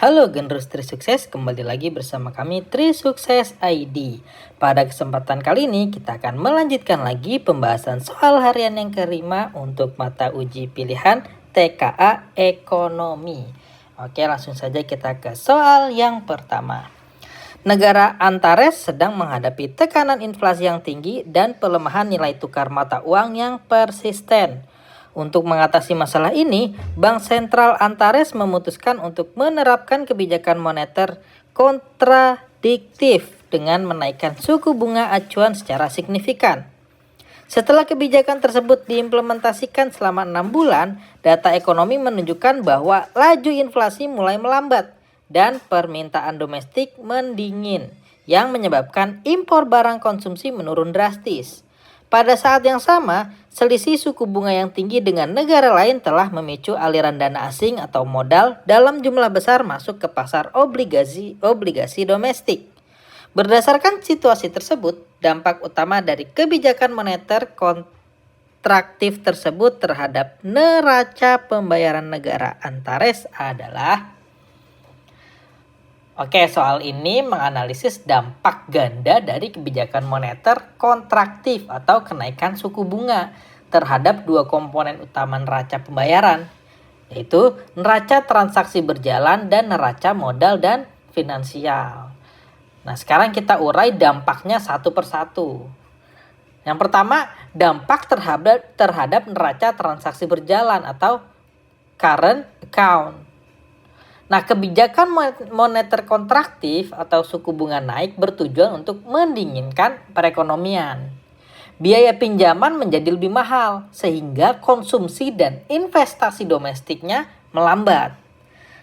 Halo Generus Tri Sukses, kembali lagi bersama kami Tri Sukses ID. Pada kesempatan kali ini kita akan melanjutkan lagi pembahasan soal harian yang kelima untuk mata uji pilihan TKA Ekonomi. Oke, langsung saja kita ke soal yang pertama. Negara Antares sedang menghadapi tekanan inflasi yang tinggi dan pelemahan nilai tukar mata uang yang persisten. Untuk mengatasi masalah ini, Bank Sentral Antares memutuskan untuk menerapkan kebijakan moneter kontradiktif dengan menaikkan suku bunga acuan secara signifikan. Setelah kebijakan tersebut diimplementasikan selama 6 bulan, data ekonomi menunjukkan bahwa laju inflasi mulai melambat dan permintaan domestik mendingin yang menyebabkan impor barang konsumsi menurun drastis. Pada saat yang sama, selisih suku bunga yang tinggi dengan negara lain telah memicu aliran dana asing atau modal dalam jumlah besar masuk ke pasar obligasi domestik. Berdasarkan situasi tersebut, dampak utama dari kebijakan moneter kontraktif tersebut terhadap neraca pembayaran negara Antares adalah soal ini menganalisis dampak ganda dari kebijakan moneter kontraktif atau kenaikan suku bunga terhadap dua komponen utama neraca pembayaran, yaitu neraca transaksi berjalan dan neraca modal dan finansial. Nah, sekarang kita urai dampaknya satu persatu. Yang pertama, dampak terhadap neraca transaksi berjalan atau current account. Nah, kebijakan moneter kontraktif atau suku bunga naik bertujuan untuk mendinginkan perekonomian. Biaya pinjaman menjadi lebih mahal sehingga konsumsi dan investasi domestiknya melambat.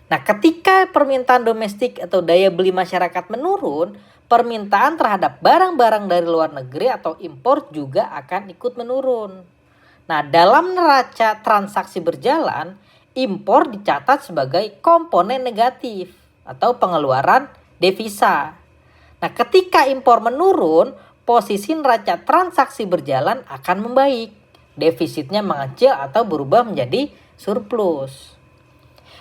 Nah, ketika permintaan domestik atau daya beli masyarakat menurun, permintaan terhadap barang-barang dari luar negeri atau impor juga akan ikut menurun. Nah, dalam neraca transaksi berjalan, impor dicatat sebagai komponen negatif atau pengeluaran devisa. Nah, ketika impor menurun, posisi neraca transaksi berjalan akan membaik. Defisitnya mengecil atau berubah menjadi surplus.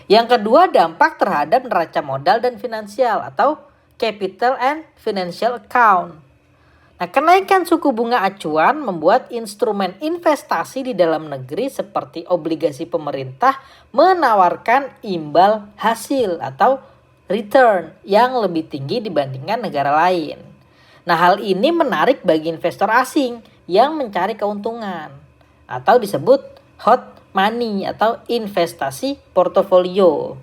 Yang kedua, dampak terhadap neraca modal dan finansial atau capital and financial account. Nah, kenaikan suku bunga acuan membuat instrumen investasi di dalam negeri seperti obligasi pemerintah menawarkan imbal hasil atau return yang lebih tinggi dibandingkan negara lain. Nah, hal ini menarik bagi investor asing yang mencari keuntungan atau disebut hot money atau investasi portofolio.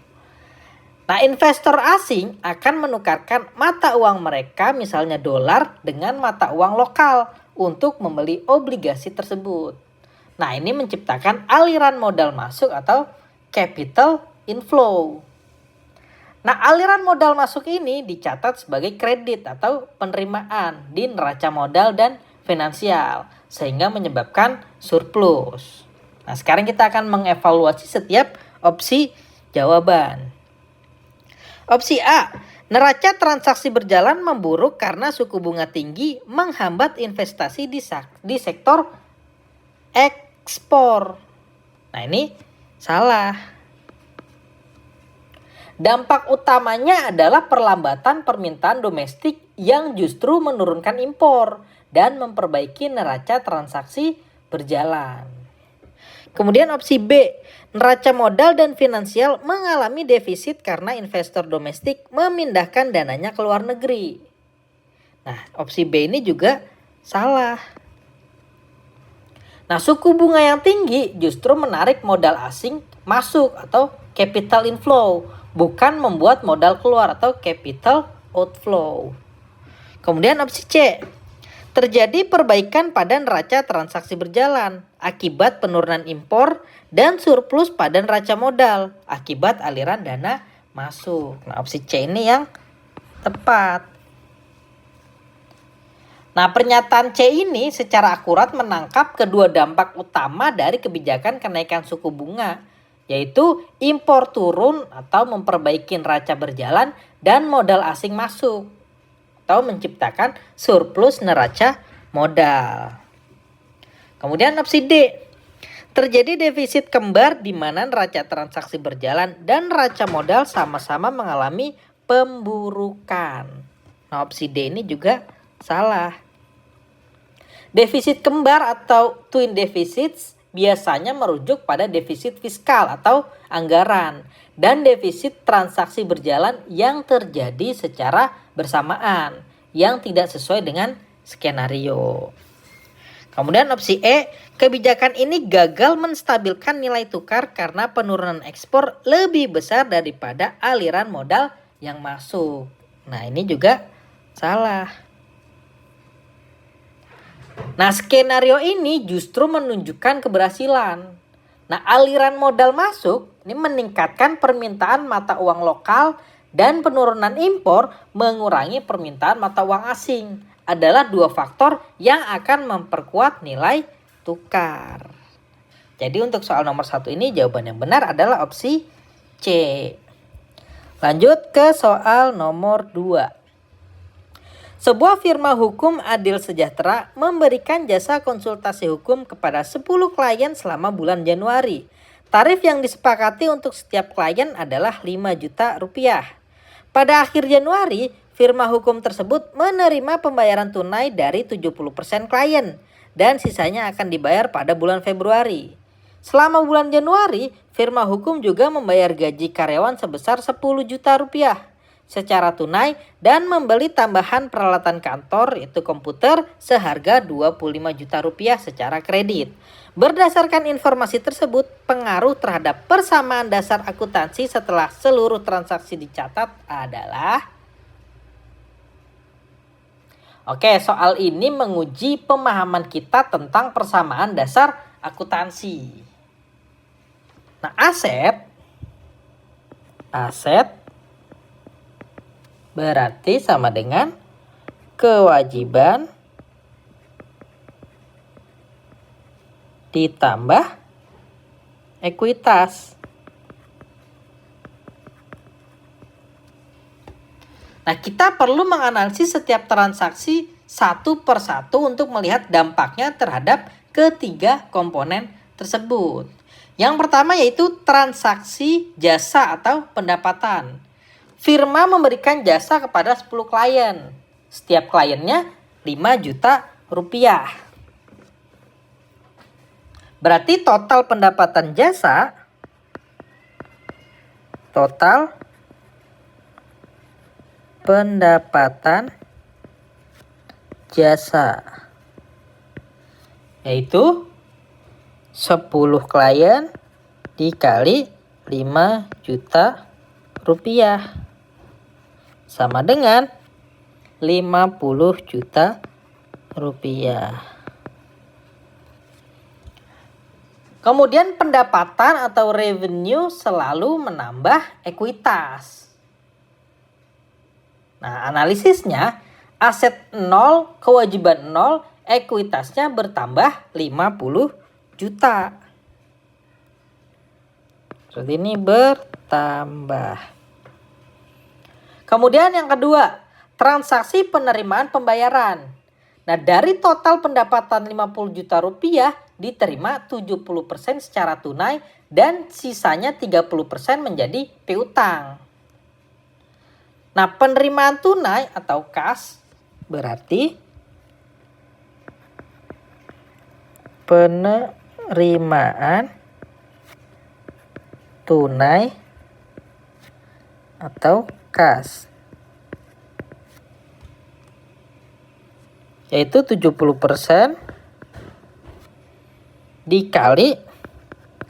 Nah, investor asing akan menukarkan mata uang mereka, misalnya dolar, dengan mata uang lokal untuk membeli obligasi tersebut. Nah, ini menciptakan aliran modal masuk atau capital inflow. Nah, aliran modal masuk ini dicatat sebagai kredit atau penerimaan di neraca modal dan finansial, sehingga menyebabkan surplus. Nah, sekarang kita akan mengevaluasi setiap opsi jawaban. Opsi A, neraca transaksi berjalan memburuk karena suku bunga tinggi menghambat investasi di sektor ekspor. Nah, ini salah. Dampak utamanya adalah perlambatan permintaan domestik yang justru menurunkan impor dan memperbaiki neraca transaksi berjalan. Kemudian opsi B, neraca modal dan finansial mengalami defisit karena investor domestik memindahkan dananya ke luar negeri. Nah, opsi B ini juga salah. Nah, suku bunga yang tinggi justru menarik modal asing masuk atau capital inflow, bukan membuat modal keluar atau capital outflow. Kemudian opsi C, terjadi perbaikan pada neraca transaksi berjalan akibat penurunan impor dan surplus pada neraca modal akibat aliran dana masuk. Nah, opsi C ini yang tepat. Nah, pernyataan C ini secara akurat menangkap kedua dampak utama dari kebijakan kenaikan suku bunga, yaitu impor turun atau memperbaiki neraca berjalan dan modal asing masuk, atau menciptakan surplus neraca modal. Kemudian opsi D, Terjadi defisit kembar di mana neraca transaksi berjalan dan neraca modal sama-sama mengalami pemburukan. Nah, opsi D ini juga salah. Defisit kembar atau twin deficits biasanya merujuk pada defisit fiskal atau anggaran dan defisit transaksi berjalan yang terjadi secara bersamaan yang tidak sesuai dengan skenario. Kemudian opsi E, kebijakan ini gagal menstabilkan nilai tukar karena penurunan ekspor lebih besar daripada aliran modal yang masuk. Nah, ini juga salah. Nah, skenario ini justru menunjukkan keberhasilan. Nah, aliran modal masuk ini meningkatkan permintaan mata uang lokal dan penurunan impor mengurangi permintaan mata uang asing. Adalah dua faktor yang akan memperkuat nilai tukar. Jadi untuk soal nomor 1 ini jawaban yang benar adalah opsi C. Lanjut ke soal nomor 2. Sebuah firma hukum Adil Sejahtera memberikan jasa konsultasi hukum kepada 10 klien selama bulan Januari. Tarif yang disepakati untuk setiap klien adalah 5 juta rupiah. Pada akhir Januari, firma hukum tersebut menerima pembayaran tunai dari 70% klien dan sisanya akan dibayar pada bulan Februari. Selama bulan Januari, firma hukum juga membayar gaji karyawan sebesar 10 juta rupiah secara tunai dan membeli tambahan peralatan kantor yaitu komputer seharga 25 juta rupiah secara kredit. Berdasarkan informasi tersebut, pengaruh terhadap persamaan dasar akuntansi setelah seluruh transaksi dicatat adalah... Oke, soal ini menguji pemahaman kita tentang persamaan dasar akuntansi. Nah, aset berarti sama dengan kewajiban ditambah ekuitas. Nah, kita perlu menganalisis setiap transaksi satu per satu untuk melihat dampaknya terhadap ketiga komponen tersebut. Yang pertama yaitu transaksi jasa atau pendapatan. Firma memberikan jasa kepada 10 klien. Setiap kliennya 5 juta rupiah. Berarti total pendapatan jasa yaitu 10 klien dikali 5 juta rupiah sama dengan 50 juta rupiah. Kemudian pendapatan atau revenue selalu menambah ekuitas. Nah, analisisnya aset 0, kewajiban 0, ekuitasnya bertambah 50 juta. Seperti ini bertambah. Kemudian yang kedua, transaksi penerimaan pembayaran. Nah, dari total pendapatan 50 juta rupiah diterima 70% secara tunai dan sisanya 30% menjadi piutang. Nah, penerimaan tunai atau kas berarti penerimaan tunai atau kas yaitu 70% dikali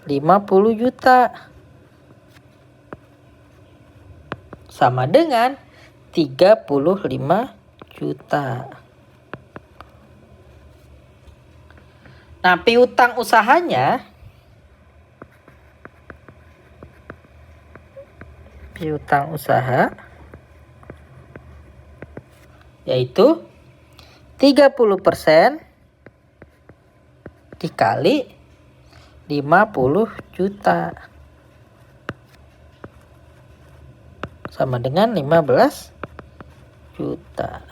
50 juta sama dengan 35 juta. Nah, piutang usahanya yaitu 30% dikali 50 juta sama dengan 15 juta.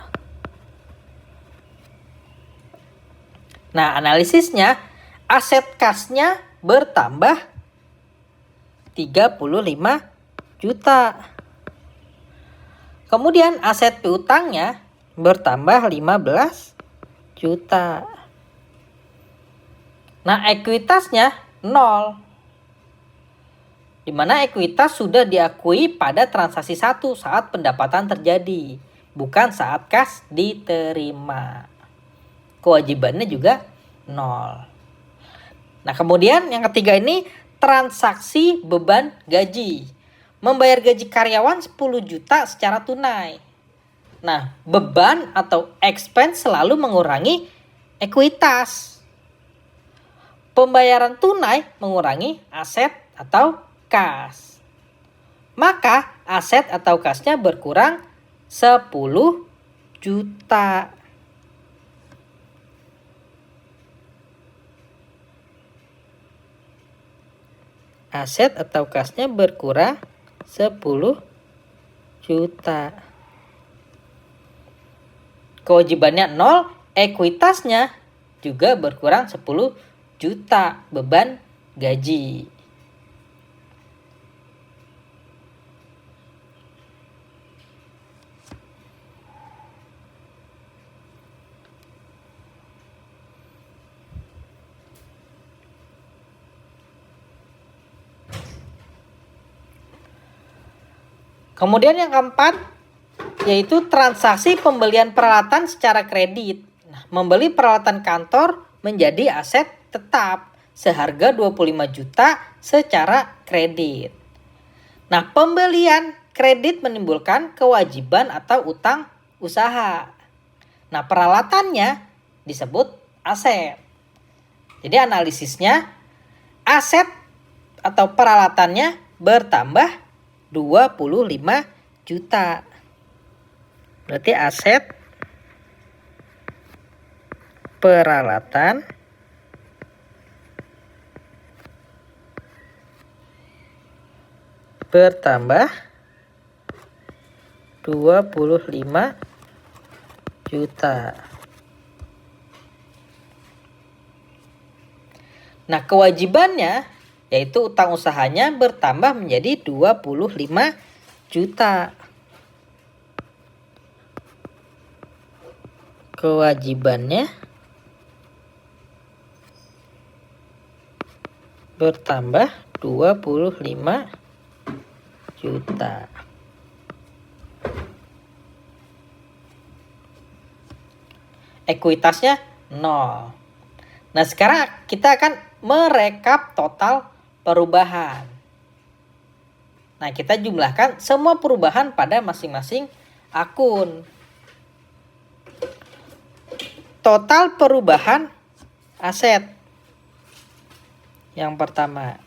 Nah, analisisnya aset kasnya bertambah 35 juta. Kemudian aset piutangnya bertambah 15 juta. Nah, ekuitasnya 0. Di mana ekuitas sudah diakui pada transaksi 1 saat pendapatan terjadi, bukan saat kas diterima. Kewajibannya juga 0. Nah, kemudian yang ketiga ini transaksi beban gaji. Membayar gaji karyawan 10 juta secara tunai. Nah, beban atau expense selalu mengurangi ekuitas. Pembayaran tunai mengurangi aset atau kas. Maka aset atau kasnya berkurang 10 juta. Aset atau kasnya berkurang 10 juta. Kewajibannya 0, ekuitasnya juga berkurang 10 juta beban gaji. Kemudian yang keempat yaitu transaksi pembelian peralatan secara kredit. Nah, membeli peralatan kantor menjadi aset tetap seharga 25 juta secara kredit. Nah, pembelian kredit menimbulkan kewajiban atau utang usaha. Nah, peralatannya disebut aset. Jadi analisisnya aset atau peralatannya bertambah 25 juta. Berarti aset peralatan bertambah 25 juta. Nah, kewajibannya yaitu utang usahanya bertambah menjadi 25 juta. Kewajibannya bertambah 25 juta. Ekuitasnya 0. Nah, sekarang kita akan merekap total perubahan. Nah, kita jumlahkan semua perubahan pada masing-masing akun. Total perubahan aset. Yang pertama.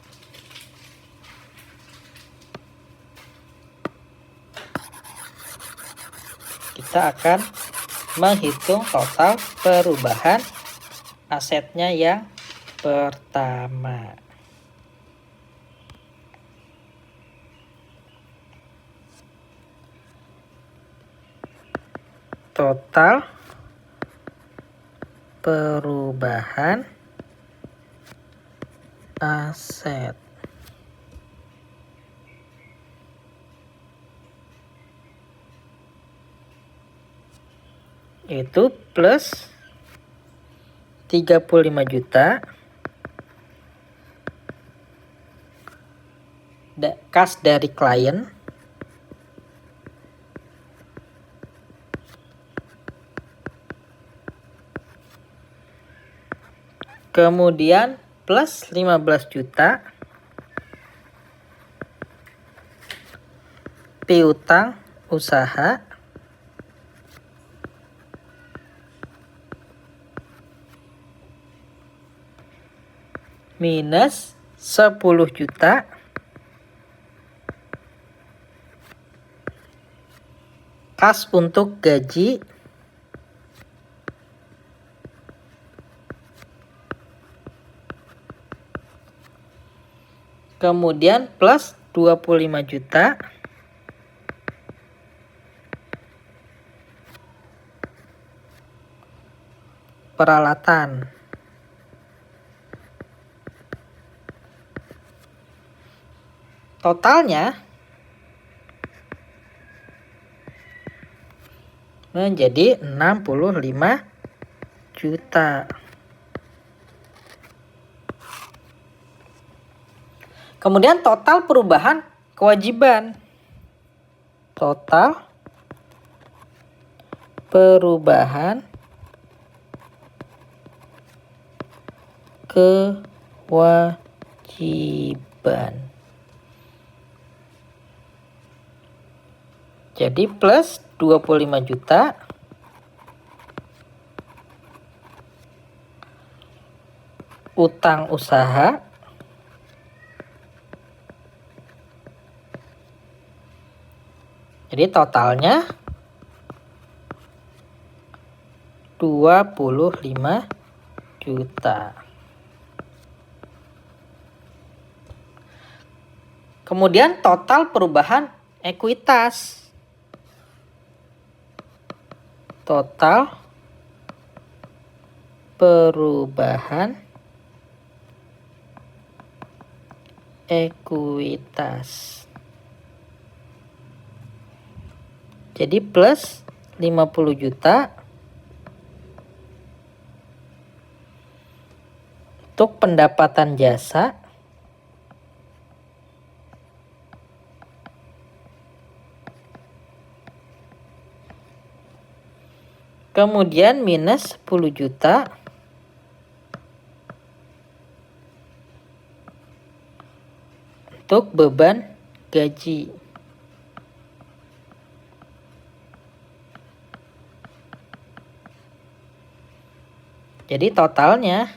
Kita akan menghitung total perubahan asetnya yang pertama. Total perubahan aset. Itu plus 35 juta kas dari klien. Kemudian plus 15 juta piutang usaha. Minus 10 juta kas untuk gaji. Kemudian plus 25 juta peralatan. totalnya menjadi 65 juta. Kemudian total perubahan kewajiban. Total perubahan kewajiban. Jadi plus 25 juta utang usaha jadi totalnya 25 juta. Kemudian total perubahan ekuitas. Total perubahan ekuitas. Jadi plus 50 juta untuk pendapatan jasa. Kemudian minus 10 juta untuk beban gaji. Jadi totalnya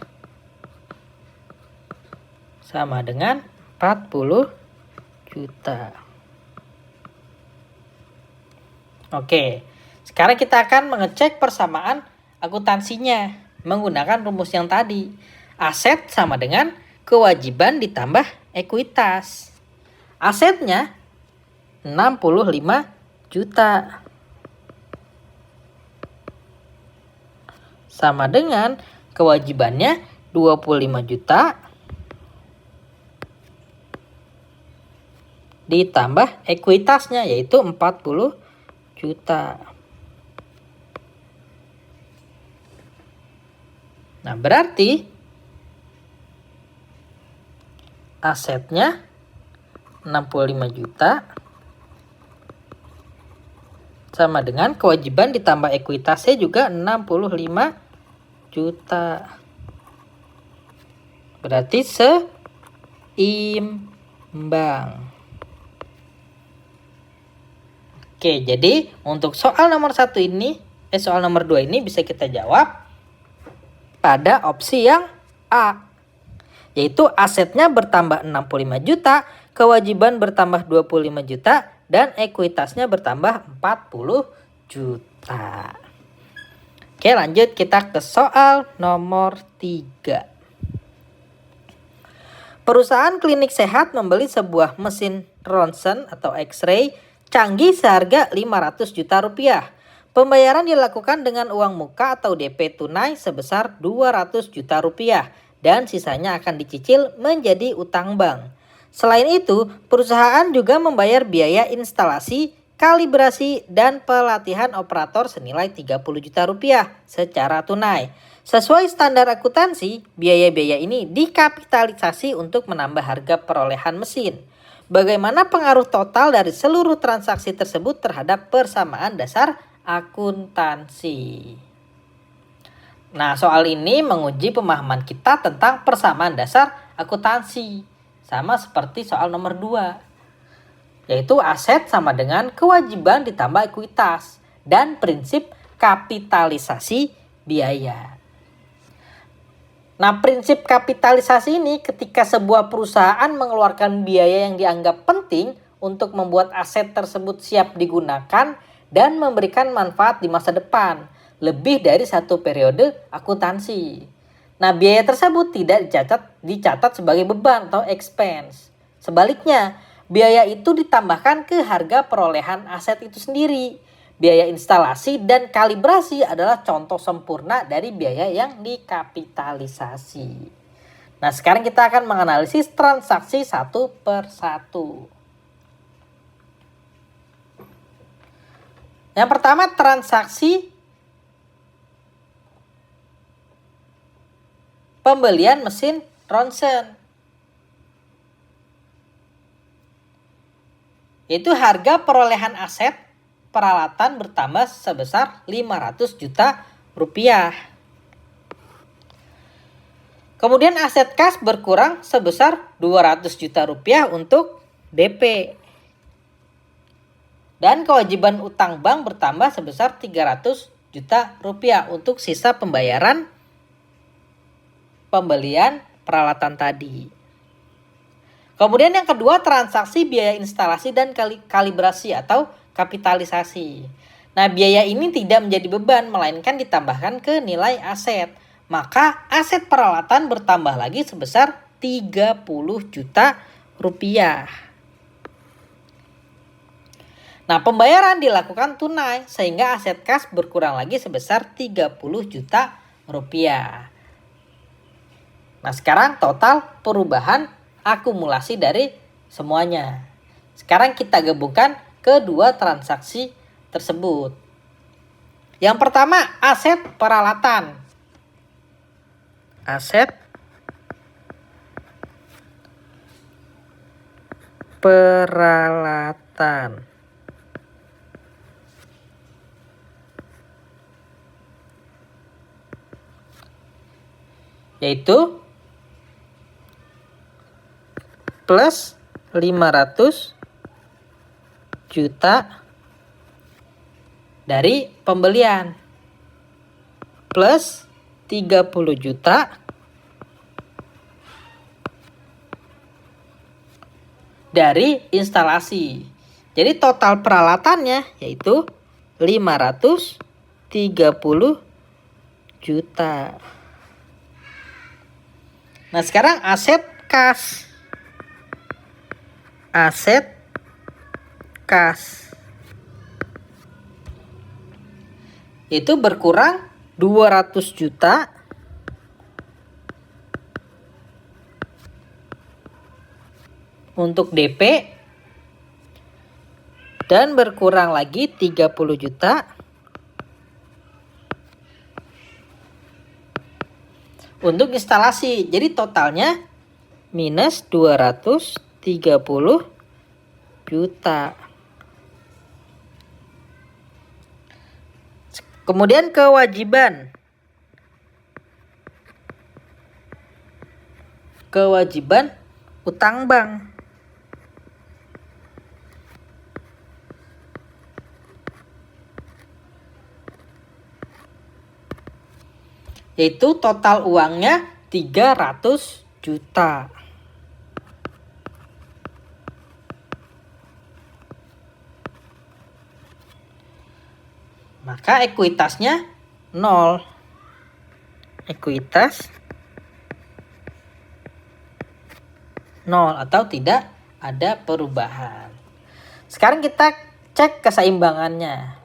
sama dengan 40 juta. Oke, sekarang kita akan mengecek persamaan akuntansinya menggunakan rumus yang tadi. Aset sama dengan kewajiban ditambah ekuitas. Asetnya 65 juta. Sama dengan kewajibannya 25 juta ditambah ekuitasnya yaitu 40 juta. Nah, berarti asetnya 65 juta sama dengan kewajiban ditambah ekuitasnya juga 65 juta. Berarti seimbang. Oke, jadi untuk soal nomor 1 ini, soal nomor 2 ini bisa kita jawab pada opsi yang A. Yaitu asetnya bertambah 65 juta, kewajiban bertambah 25 juta, dan ekuitasnya bertambah 40 juta. Oke, lanjut kita ke soal nomor 3. Perusahaan klinik sehat membeli sebuah mesin ronsen atau X-ray canggih seharga 500 juta rupiah. Pembayaran dilakukan dengan uang muka atau DP tunai sebesar 200 juta rupiah dan sisanya akan dicicil menjadi utang bank. Selain itu, perusahaan juga membayar biaya instalasi, kalibrasi, dan pelatihan operator senilai 30 juta rupiah secara tunai. Sesuai standar akuntansi, biaya-biaya ini dikapitalisasi untuk menambah harga perolehan mesin. Bagaimana pengaruh total dari seluruh transaksi tersebut terhadap persamaan dasar akuntansi? Nah, soal ini menguji pemahaman kita tentang persamaan dasar akuntansi. Sama seperti soal nomor 2. Yaitu aset sama dengan kewajiban ditambah ekuitas. Dan prinsip kapitalisasi biaya. Nah, prinsip kapitalisasi ini ketika sebuah perusahaan mengeluarkan biaya yang dianggap penting untuk membuat aset tersebut siap digunakan dan memberikan manfaat di masa depan, lebih dari satu periode akuntansi. Nah, biaya tersebut tidak dicatat sebagai beban atau expense. Sebaliknya, biaya itu ditambahkan ke harga perolehan aset itu sendiri. Biaya instalasi dan kalibrasi adalah contoh sempurna dari biaya yang dikapitalisasi. Nah, sekarang kita akan menganalisis transaksi satu per satu. Yang pertama, transaksi pembelian mesin ronsen. Yaitu harga perolehan aset peralatan bertambah sebesar 500 juta rupiah. Kemudian aset kas berkurang sebesar 200 juta rupiah untuk DP. Dan kewajiban utang bank bertambah sebesar 300 juta rupiah untuk sisa pembayaran pembelian peralatan tadi. Kemudian yang kedua, transaksi biaya instalasi dan kalibrasi atau kapitalisasi. Nah, biaya ini tidak menjadi beban, melainkan ditambahkan ke nilai aset. Maka aset peralatan bertambah lagi sebesar 30 juta rupiah. Nah, pembayaran dilakukan tunai sehingga aset kas berkurang lagi sebesar 30 juta rupiah. Nah, sekarang total perubahan akumulasi dari semuanya. Sekarang kita gabungkan kedua transaksi tersebut. Yang pertama, aset peralatan. Aset peralatan. Yaitu plus 500 juta dari pembelian plus 30 juta dari instalasi. Jadi total peralatannya yaitu 530 juta. Nah, sekarang aset kas. Aset kas itu berkurang 200 juta untuk DP dan berkurang lagi 30 juta untuk instalasi. Jadi totalnya minus 230 juta. Kemudian kewajiban. Kewajiban utang bank. Yaitu total uangnya 300 juta. Maka ekuitasnya 0. Ekuitas 0 atau tidak ada perubahan. Sekarang kita cek keseimbangannya.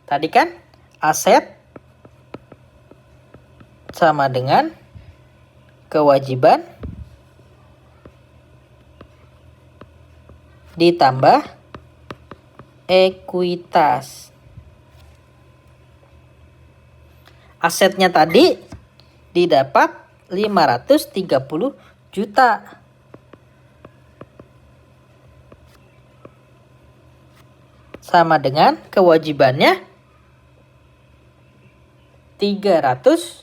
Tadi kan aset sama dengan kewajiban ditambah ekuitas. Asetnya tadi didapat 530 juta. Sama dengan kewajibannya 300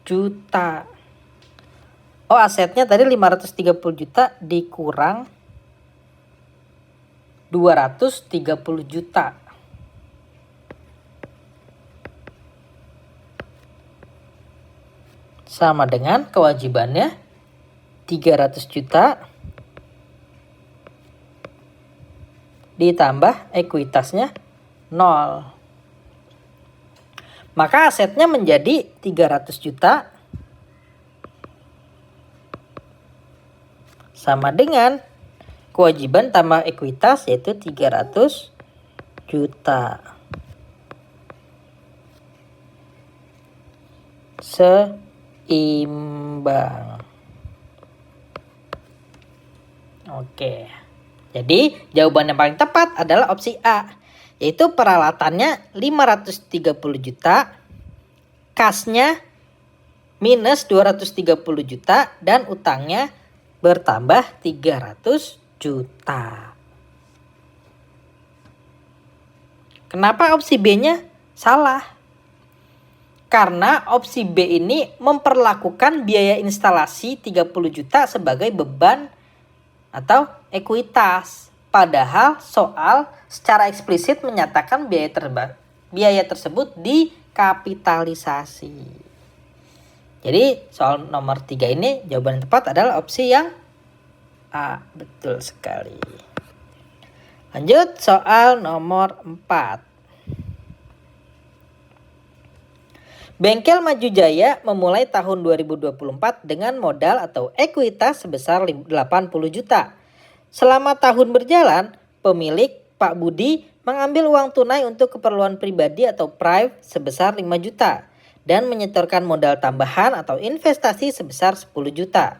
juta. Oh, asetnya tadi 530 juta dikurang 230 juta. Sama dengan kewajibannya 300 juta ditambah ekuitasnya 0. Maka asetnya menjadi 300 juta sama dengan kewajiban tambah ekuitas yaitu 300 juta. Seimbang. Oke. Jadi jawaban yang paling tepat adalah opsi A, yaitu peralatannya 530 juta, kasnya minus 230 juta, dan utangnya bertambah 300 juta. Kenapa opsi B-nya salah? Karena opsi B ini memperlakukan biaya instalasi 30 juta sebagai beban atau ekuitas. Padahal soal secara eksplisit menyatakan biaya tersebut dikapitalisasi. Jadi soal nomor 3 ini jawaban yang tepat adalah opsi yang A. Betul sekali. Lanjut soal nomor 4. Bengkel Maju Jaya memulai tahun 2024 dengan modal atau ekuitas sebesar 80 juta. Selama tahun berjalan, pemilik Pak Budi mengambil uang tunai untuk keperluan pribadi atau private sebesar 5 juta dan menyetorkan modal tambahan atau investasi sebesar 10 juta.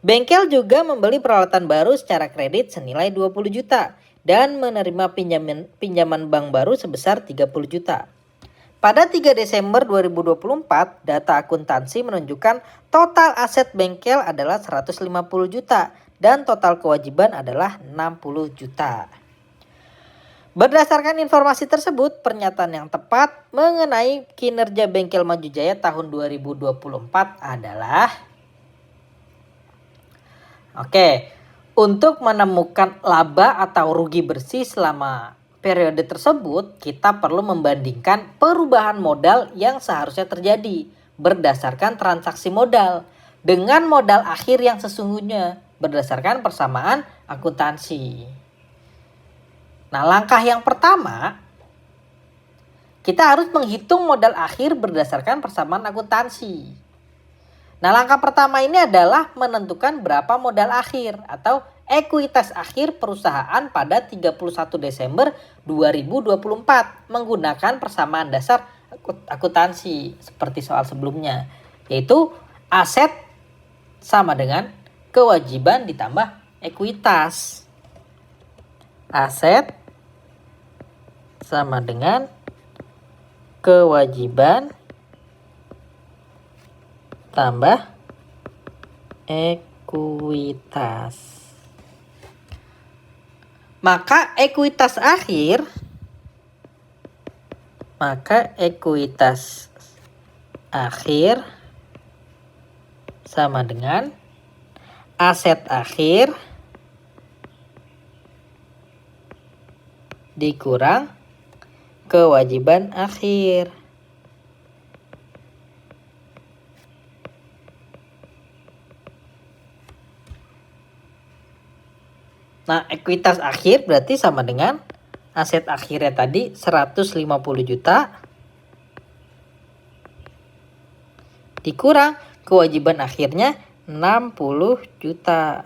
Bengkel juga membeli peralatan baru secara kredit senilai 20 juta dan menerima pinjaman bank baru sebesar 30 juta. Pada 3 Desember 2024, data akuntansi menunjukkan total aset bengkel adalah 150 juta dan total kewajiban adalah 60 juta. Berdasarkan informasi tersebut, pernyataan yang tepat mengenai kinerja Bengkel Maju Jaya tahun 2024 adalah untuk menemukan laba atau rugi bersih selama periode tersebut, kita perlu membandingkan perubahan modal yang seharusnya terjadi berdasarkan transaksi modal dengan modal akhir yang sesungguhnya berdasarkan persamaan akuntansi. Nah, langkah yang pertama, kita harus menghitung modal akhir berdasarkan persamaan akuntansi. Nah, langkah pertama ini adalah menentukan berapa modal akhir atau ekuitas akhir perusahaan pada 31 Desember 2024 menggunakan persamaan dasar akuntansi seperti soal sebelumnya, yaitu aset sama dengan kewajiban ditambah ekuitas. Aset sama dengan kewajiban tambah ekuitas. Maka ekuitas akhir sama dengan aset akhir dikurang kewajiban akhir. Nah, ekuitas akhir berarti sama dengan aset akhirnya tadi 150 juta dikurang kewajiban akhirnya 60 juta.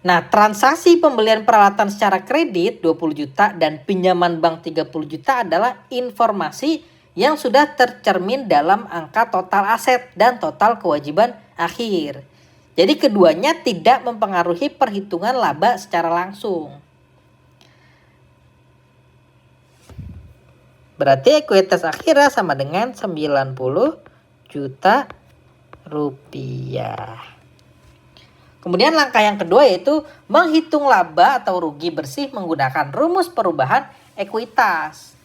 Nah, transaksi pembelian peralatan secara kredit 20 juta dan pinjaman bank 30 juta adalah informasi yang sudah tercermin dalam angka total aset dan total kewajiban akhir. Jadi keduanya tidak mempengaruhi perhitungan laba secara langsung. Berarti ekuitas akhirnya sama dengan 90 juta rupiah. Kemudian langkah yang kedua yaitu menghitung laba atau rugi bersih menggunakan rumus perubahan ekuitas.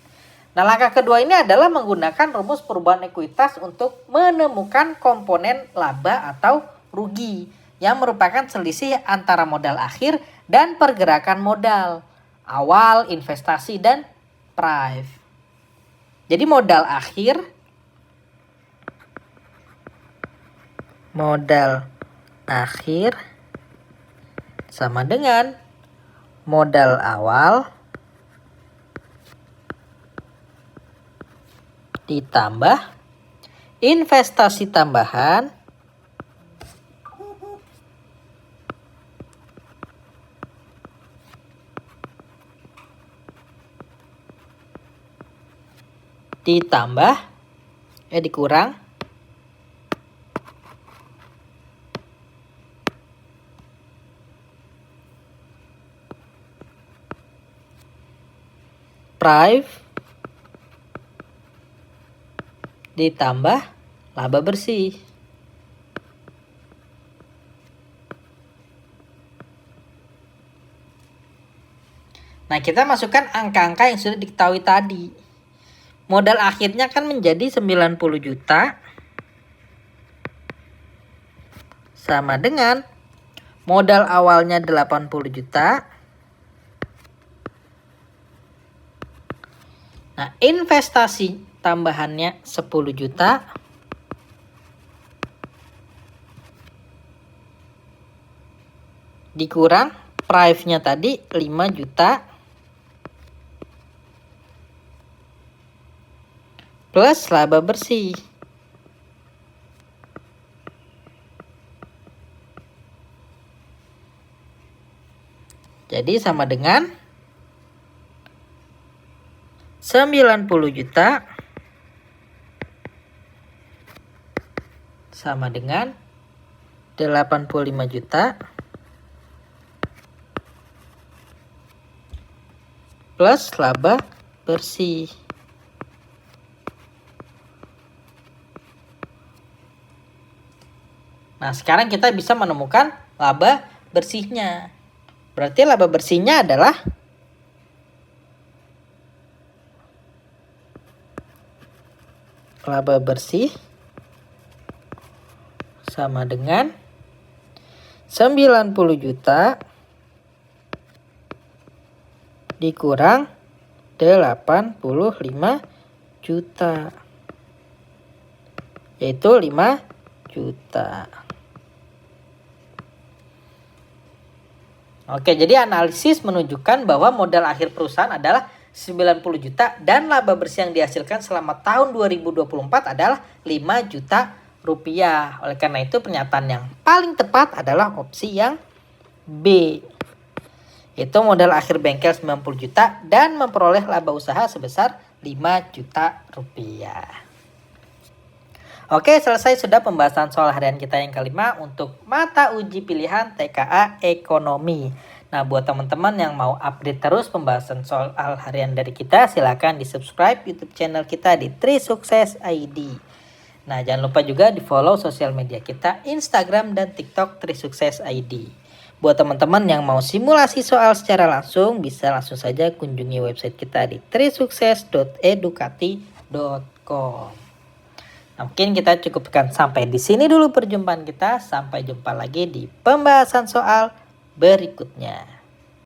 Nah, langkah kedua ini adalah menggunakan rumus perubahan ekuitas untuk menemukan komponen laba atau rugi yang merupakan selisih antara modal akhir dan pergerakan modal awal, investasi, dan private. Jadi modal akhir sama dengan modal awal ditambah investasi tambahan ditambah, dikurang, price ditambah laba bersih. Nah, kita masukkan angka-angka yang sudah diketahui tadi. Modal akhirnya kan menjadi 90 juta sama dengan modal awalnya 80 juta. Nah, investasi tambahannya 10 juta. Dikurang price-nya tadi 5 juta. Plus laba bersih. Jadi sama dengan 90 juta sama dengan 85 juta plus laba bersih. Nah, sekarang kita bisa menemukan laba bersihnya. Berarti laba bersihnya adalah laba bersih sama dengan 90 juta dikurang 85 juta. Yaitu 5 juta. Oke, jadi analisis menunjukkan bahwa modal akhir perusahaan adalah 90 juta dan laba bersih yang dihasilkan selama tahun 2024 adalah 5 juta rupiah. Oleh karena itu pernyataan yang paling tepat adalah opsi yang B. Itu modal akhir bengkel 90 juta dan memperoleh laba usaha sebesar 5 juta rupiah. Oke, selesai sudah pembahasan soal harian kita yang kelima untuk mata uji pilihan TKA Ekonomi. Nah, buat teman-teman yang mau update terus pembahasan soal harian dari kita, silakan di-subscribe YouTube channel kita di Trisukses ID. Nah, jangan lupa juga di-follow sosial media kita, Instagram dan TikTok Trisukses ID. Buat teman-teman yang mau simulasi soal secara langsung, bisa langsung saja kunjungi website kita di trisukses.edukati.com. Nah, mungkin kita cukupkan sampai di sini dulu perjumpaan kita. Sampai jumpa lagi di pembahasan soal berikutnya.